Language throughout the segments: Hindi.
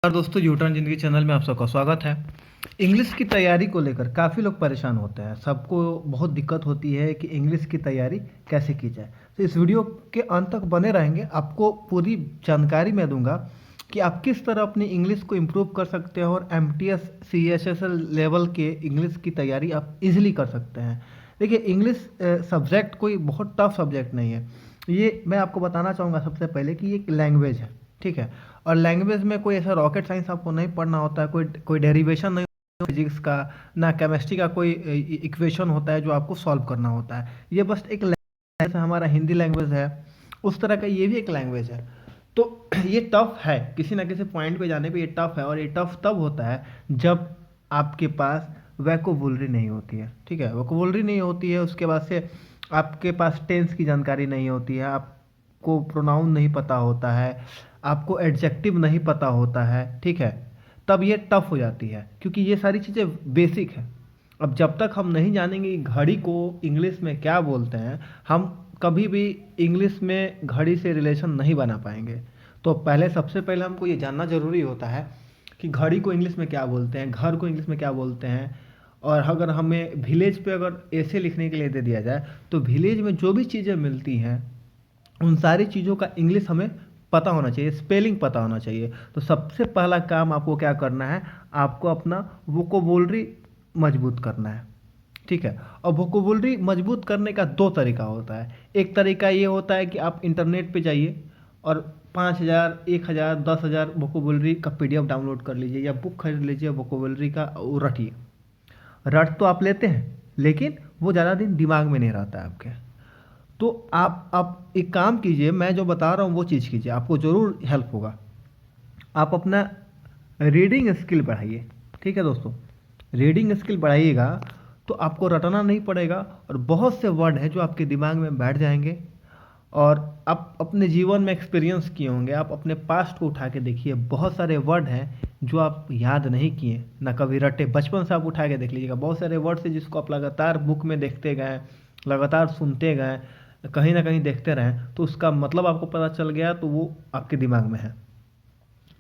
और दोस्तों यूटर्न ज़िंदगी चैनल में आप सबका स्वागत है। इंग्लिश की तैयारी को लेकर काफ़ी लोग परेशान होते हैं। सबको बहुत दिक्कत होती है कि इंग्लिश की तैयारी कैसे की जाए। तो इस वीडियो के अंत तक बने रहेंगे। आपको पूरी जानकारी मैं दूंगा कि आप किस तरह अपनी इंग्लिश को इम्प्रूव कर सकते हैं और एमटीएस सीएचएसएल लेवल के इंग्लिश की तैयारी आप इजीली कर सकते हैं। देखिए, इंग्लिश सब्जेक्ट कोई बहुत टफ सब्जेक्ट नहीं है। ये मैं आपको बताना चाहूँगा सबसे पहले कि ये एक लैंग्वेज है, ठीक है। और लैंग्वेज में कोई ऐसा रॉकेट साइंस आपको नहीं पढ़ना होता है, कोई डेरिवेशन नहीं फिजिक्स का, ना केमिस्ट्री का कोई इक्वेशन होता है जो आपको सॉल्व करना होता है। ये बस एक लैंग्वेज है, हमारा हिंदी लैंग्वेज है उस तरह का ये भी एक लैंग्वेज है। तो ये टफ है, किसी ना किसी पॉइंट पे जाने पे ये टफ है। और ये टफ तब होता है जब आपके पास वैकोबुलरी नहीं होती है, ठीक है। वैकोबुलरी नहीं होती है, उसके बाद से आपके पास टेंस की जानकारी नहीं होती है, आपको प्रोनाउन नहीं पता होता है, आपको एडजेक्टिव नहीं पता होता है, ठीक है। तब ये टफ हो जाती है क्योंकि ये सारी चीज़ें बेसिक है। अब जब तक हम नहीं जानेंगे कि घड़ी को इंग्लिश में क्या बोलते हैं, हम कभी भी इंग्लिश में घड़ी से रिलेशन नहीं बना पाएंगे। तो पहले सबसे पहले हमको ये जानना ज़रूरी होता है कि घड़ी को इंग्लिश में क्या बोलते हैं, घर को इंग्लिश में क्या बोलते हैं। और अगर हमें विलेज पे अगर ऐसे लिखने के लिए दे दिया जाए तो विलेज में जो भी चीज़ें मिलती हैं उन सारी चीज़ों का इंग्लिश हमें पता होना चाहिए, स्पेलिंग पता होना चाहिए। तो सबसे पहला काम आपको क्या करना है, आपको अपना वोकोबुलरी मजबूत करना है, ठीक है। और वोकोबुलरी मजबूत करने का दो तरीका होता है। एक तरीका ये होता है कि आप इंटरनेट पे जाइए और 5,000, 1,000, 10,000 वोकोबुलरी का पीडीएफ डाउनलोड कर लीजिए या बुक खरीद लीजिए वोकोबुलरी का, वो रटिए। रट तो आप लेते हैं लेकिन वो ज़्यादा दिन दिमाग में नहीं रहता है आपके। तो आप एक काम कीजिए, मैं जो बता रहा हूँ वो चीज़ कीजिए, आपको ज़रूर हेल्प होगा। आप अपना रीडिंग स्किल बढ़ाइए, ठीक है दोस्तों। रीडिंग स्किल बढ़ाइएगा तो आपको रटना नहीं पड़ेगा और बहुत से वर्ड हैं जो आपके दिमाग में बैठ जाएंगे। और आप अपने जीवन में एक्सपीरियंस किए होंगे, आप अपने पास्ट को उठा के देखिए, बहुत सारे वर्ड हैं जो आप याद नहीं किए, ना कभी रटे। बचपन से आप उठा के देख लीजिएगा, बहुत सारे वर्ड्स हैं जिसको आप लगातार बुक में देखते गए, लगातार सुनते गए, कहीं ना कहीं देखते रहें, तो उसका मतलब आपको पता चल गया, तो वो आपके दिमाग में है।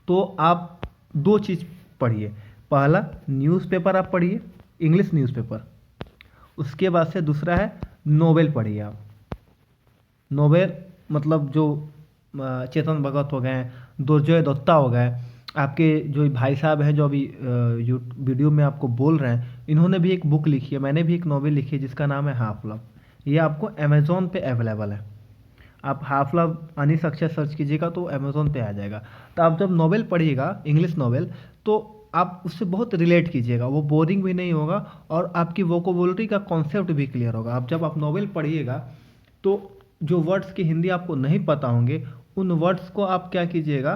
तो आप दो चीज़ पढ़िए। पहला, न्यूज़पेपर आप पढ़िए, इंग्लिश न्यूज़पेपर। उसके बाद से दूसरा है नोवेल पढ़िए आप। नोवेल मतलब जो चेतन भगत हो गए, दुर्जय दत्ता हो गए, आपके जो भाई साहब हैं जो अभी वीडियो में आपको बोल रहे हैं, इन्होंने भी एक बुक लिखी है, मैंने भी एक नोवेल लिखी है जिसका नाम है हाफ लव। ये आपको अमेज़ोन पे अवेलेबल है। आप हाफ लव अनी सक्सेस सर्च कीजिएगा तो अमेज़ोन पे आ जाएगा। तो आप जब नोवेल पढ़िएगा, इंग्लिश नोवेल, तो आप उससे बहुत रिलेट कीजिएगा, वो बोरिंग भी नहीं होगा और आपकी वोकोबुलरी का कॉन्सेप्ट भी क्लियर होगा। अब जब आप नोवेल पढ़िएगा तो जो वर्ड्स की हिंदी आपको नहीं पता होंगे, उन वर्ड्स को आप क्या कीजिएगा,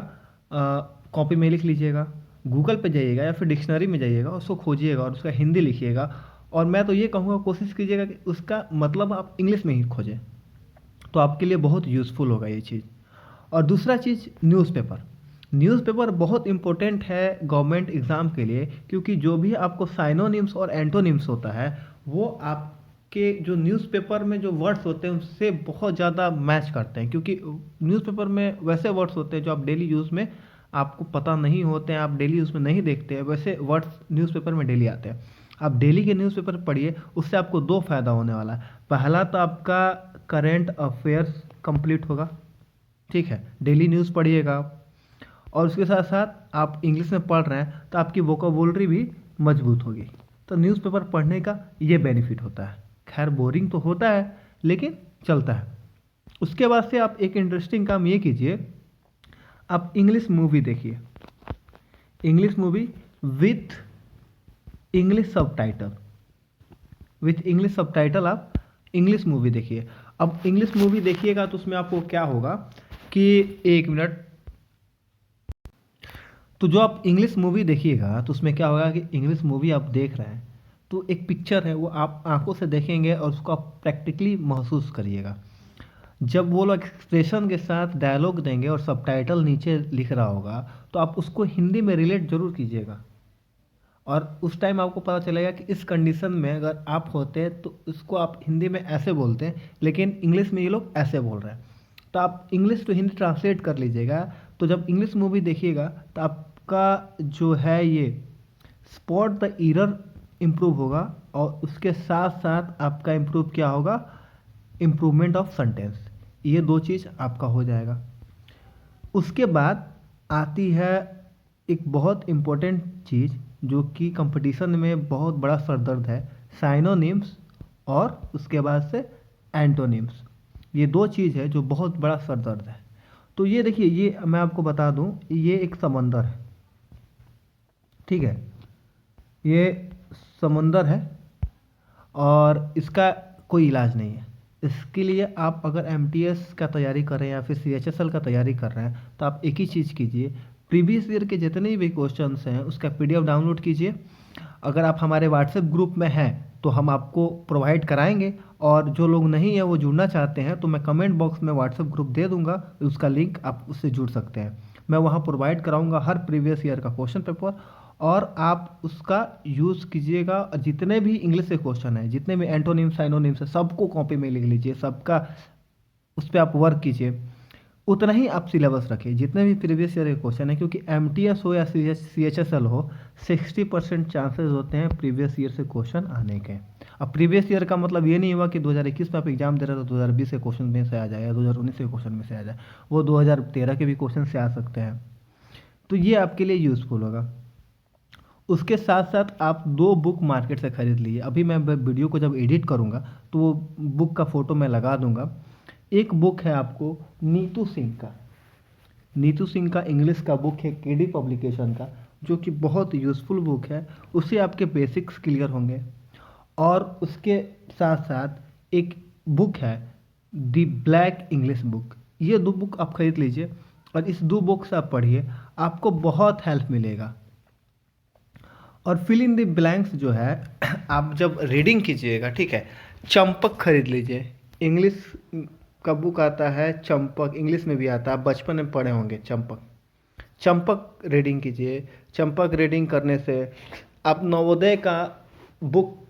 कॉपी में लिख लीजिएगा, गूगल पे जाइएगा या फिर डिक्शनरी में जाइएगा, उसको खोजिएगा और उसका हिंदी लिखिएगा। और मैं तो ये कहूँगा, कोशिश कीजिएगा कि उसका मतलब आप इंग्लिश में ही खोजें, तो आपके लिए बहुत यूज़फुल होगा ये चीज़। और दूसरा चीज़, न्यूज़पेपर। न्यूज़पेपर बहुत इंपॉर्टेंट है गवर्नमेंट एग्ज़ाम के लिए, क्योंकि जो भी आपको साइनोनिम्स और एंटोनिम्स होता है वो आपके जो न्यूज़पेपर में जो वर्ड्स होते हैं उससे बहुत ज़्यादा मैच करते हैं। क्योंकि न्यूज़पेपर में वैसे वर्ड्स होते हैं जो आप डेली यूज़ में आपको पता नहीं होते हैं, आप डेली यूज़ में नहीं देखते हैं, वैसे वर्ड्स न्यूज़पेपर में डेली आते हैं। आप डेली के न्यूज़पेपर पढ़िए, उससे आपको दो फायदा होने वाला है। पहला तो आपका करेंट अफेयर्स कंप्लीट होगा, ठीक है, डेली न्यूज़ पढ़िएगा आप। और उसके साथ साथ आप इंग्लिश में पढ़ रहे हैं तो आपकी वोकेबुलरी भी मजबूत होगी। तो न्यूज़पेपर पढ़ने का ये बेनिफिट होता है। खैर बोरिंग तो होता है लेकिन चलता है। उसके बाद से आप एक इंटरेस्टिंग काम ये कीजिए, आप इंग्लिश मूवी देखिए। English movie with English subtitle, with English subtitle आप इंग्लिश मूवी देखिए। अब इंग्लिश मूवी देखिएगा तो उसमें आपको क्या होगा कि, एक मिनट, तो जो आप इंग्लिश मूवी देखिएगा तो उसमें क्या होगा कि इंग्लिश मूवी आप देख रहे हैं तो एक पिक्चर है वो आप आंखों से देखेंगे और उसको आप प्रैक्टिकली महसूस करिएगा। जब वो लोग एक्सप्रेशन के साथ डायलॉग देंगे और सबटाइटल नीचे लिख रहा होगा तो आप उसको हिंदी में रिलेट जरूर कीजिएगा। और उस टाइम आपको पता चलेगा कि इस कंडीशन में अगर आप होते हैं तो इसको आप हिंदी में ऐसे बोलते हैं, लेकिन इंग्लिश में ये लोग ऐसे बोल रहे हैं। तो आप इंग्लिश टू हिंदी ट्रांसलेट कर लीजिएगा। तो जब इंग्लिश मूवी देखिएगा तो आप आपका जो है ये स्पॉट द एरर इम्प्रूव होगा, और उसके साथ साथ आपका इम्प्रूव क्या होगा, इम्प्रूवमेंट ऑफ सेंटेंस। ये दो चीज़ आपका हो जाएगा। उसके बाद आती है एक बहुत इम्पोर्टेंट चीज़ जो कि कंपटीशन में बहुत बड़ा सरदर्द है, साइनोनिम्स और उसके बाद से एंटोनिम्स। ये दो चीज़ है जो बहुत बड़ा सरदर्द है। तो ये देखिए, ये मैं आपको बता दूं, ये एक समंदर है, ठीक है, ये समंदर है और इसका कोई इलाज नहीं है। इसके लिए आप अगर एमटीएस का तैयारी कर रहे हैं या फिर सीएचएसएल का तैयारी कर रहे हैं तो आप एक ही चीज़ कीजिए, प्रीवियस ईयर के जितने भी क्वेश्चंस हैं उसका पीडीएफ डाउनलोड कीजिए। अगर आप हमारे व्हाट्सएप ग्रुप में हैं तो हम आपको प्रोवाइड कराएंगे, और जो लोग नहीं हैं वो जुड़ना चाहते हैं तो मैं कमेंट बॉक्स में व्हाट्सएप ग्रुप दे दूंगा, उसका लिंक आप उससे जुड़ सकते हैं। मैं वहाँ प्रोवाइड कराऊंगा हर प्रीवियस ईयर का क्वेश्चन पेपर, और आप उसका यूज़ कीजिएगा। जितने भी इंग्लिश के क्वेश्चन हैं, जितने भी एंटोनिम्स साइनोनिम्स है, सबको कॉपी में लिख लीजिए, सबका उस पर आप वर्क कीजिए। उतना ही आप सिलेबस रखिए जितने भी प्रीवियस ईयर के क्वेश्चन है, क्योंकि एमटीएस हो या सीएचएसएल हो, 60% चांसेस होते हैं प्रीवियस ईयर से क्वेश्चन आने के। अब प्रीवियस ईयर का मतलब ये नहीं हुआ कि 2021 में आप एग्जाम दे रहे हो तो 2020 के क्वेश्चन में से आ जाए या 2019 के क्वेश्चन में से आ जाए, वो 2013 के भी क्वेश्चन से आ सकते हैं। तो ये आपके लिए यूज़फुल होगा। उसके साथ साथ आप दो बुक मार्केट से खरीद लीजिए। अभी मैं वीडियो को जब एडिट करूँगा तो वो बुक का फ़ोटो मैं लगा दूंगा। एक बुक है आपको नीतू सिंह का, नीतू सिंह का इंग्लिश का बुक है केडी पब्लिकेशन का, जो कि बहुत यूज़फुल बुक है। उससे आपके बेसिक्स क्लियर होंगे। और उसके साथ साथ एक बुक है द ब्लैक इंग्लिश बुक। ये दो बुक आप खरीद लीजिए और इस दो बुक से आप पढ़िए, आपको बहुत हेल्प मिलेगा। और फिल इन द ब्लैंक्स जो है आप जब रीडिंग कीजिएगा, ठीक है, चंपक खरीद लीजिए। इंग्लिश का बुक आता है चंपक, इंग्लिश में भी आता है, आप बचपन में पढ़े होंगे चंपक। चंपक रीडिंग कीजिए। चंपक रीडिंग करने से आप नवोदय का बुक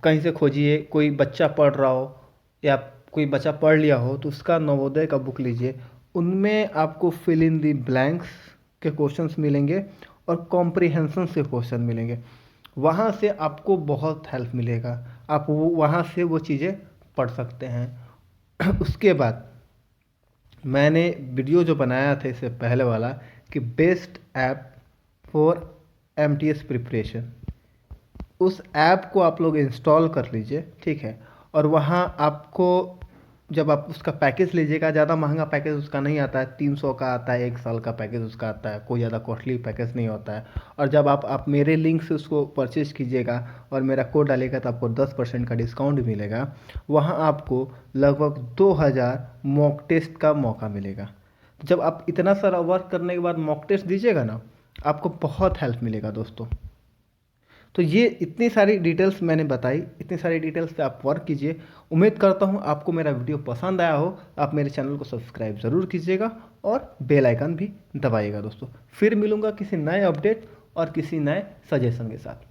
कहीं से खोजिए, कोई बच्चा पढ़ रहा हो या कोई बच्चा पढ़ लिया हो तो उसका नवोदय का बुक लीजिए। उनमें आपको फिल इन दी ब्लैंक्स के क्वेश्चंस मिलेंगे और कॉम्प्रिहेंशन से क्वेश्चन मिलेंगे। वहाँ से आपको बहुत हेल्प मिलेगा, आप वो वहाँ से वो चीज़ें पढ़ सकते हैं। उसके बाद मैंने वीडियो जो बनाया था इससे पहले वाला कि best app for MTS preparation, उस ऐप को आप लोग इंस्टॉल कर लीजिए, ठीक है। और वहाँ आपको जब आप उसका पैकेज लीजिएगा, ज़्यादा महंगा पैकेज उसका नहीं आता है, 300 का आता है, 1 साल का पैकेज उसका आता है, कोई ज़्यादा कॉस्टली पैकेज नहीं होता है। और जब आप मेरे लिंक से उसको परचेज कीजिएगा और मेरा कोड डालेगा तो आपको 10% का डिस्काउंट मिलेगा। वहाँ आपको लगभग 2000 मॉक टेस्ट का मौका मिलेगा। तो जब आप इतना सारा वर्क करने के बाद मॉक टेस्ट दीजिएगा ना, आपको बहुत हेल्प मिलेगा दोस्तों। तो ये इतनी सारी डिटेल्स मैंने बताई, इतनी सारी डिटेल्स पे आप वर्क कीजिए। उम्मीद करता हूँ आपको मेरा वीडियो पसंद आया हो। आप मेरे चैनल को सब्सक्राइब ज़रूर कीजिएगा और बेल आइकन भी दबाइएगा दोस्तों। फिर मिलूँगा किसी नए अपडेट और किसी नए सजेशन के साथ।